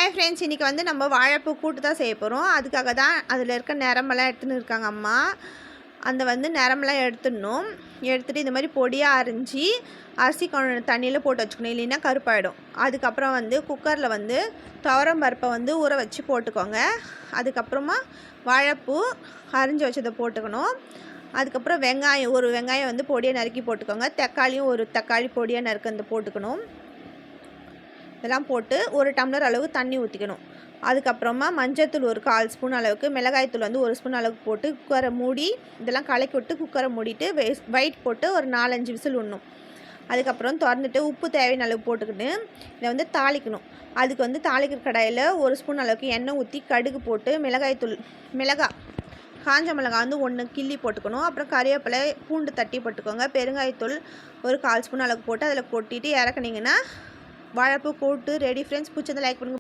Hi friends, இன்றைக்கி வந்து நம்ம வாழைப்பூ கூட்டு தான் செய்ய போகிறோம். அதுக்காக தான் அதில் இருக்க நிறமெல்லாம் எடுத்துன்னு இருக்காங்க அம்மா. அந்த வந்து நிறமெல்லாம் எடுத்துகிட்டு இந்த மாதிரி பொடியாக அரிஞ்சு அரிசி தண்ணியில் போட்டு வச்சுக்கணும், இல்லைன்னா கருப்பாயிடும். அதுக்கப்புறம் வந்து குக்கரில் வந்து துவரம் பருப்பை வந்து ஊற வச்சு போட்டுக்கோங்க. அதுக்கப்புறமா வாழைப்பூ அரிஞ்சு வச்சதை போட்டுக்கணும். அதுக்கப்புறம் ஒரு வெங்காயம் வந்து பொடியாக நறுக்கி போட்டுக்கோங்க. தக்காளியும் ஒரு தக்காளி பொடியாக நறுக்கி போட்டுக்கணும். இதெல்லாம் போட்டு ஒரு டம்ளர் அளவு தண்ணி ஊற்றிக்கணும். அதுக்கப்புறமா மஞ்சள்தூள் ஒரு 1/4 ஸ்பூன் அளவுக்கு, மிளகாய்த்தூள் வந்து 1 ஸ்பூன் அளவுக்கு போட்டு குக்கரை மூடி இதெல்லாம் கலக்கி விட்டு குக்கரை மூடிட்டு வெயிட் போட்டு ஒரு 4-5 விசில் விடணும். அதுக்கப்புறம் திறந்துட்டு உப்பு தேவையான அளவு போட்டுக்கிட்டு இதை வந்து தாளிக்கணும். அதுக்கு வந்து தாளிக்கிற கடாயில் 1 ஸ்பூன் அளவுக்கு எண்ணெய் ஊற்றி கடுகு போட்டு காஞ்ச மிளகாய் வந்து 1 கிள்ளி போட்டுக்கணும். அப்புறம் கறிவேப்பிலை, பூண்டு தட்டி போட்டுக்கோங்க. பெருங்காயத்தூள் ஒரு 1/4 ஸ்பூன் அளவுக்கு போட்டு அதில் கொட்டிட்டு இறக்குனீங்கன்னா வாழைப்பூ கூட்டு ரெடி ஃப்ரெண்ட்ஸ். பிடிச்சதை லைக் பண்ணுங்கள்.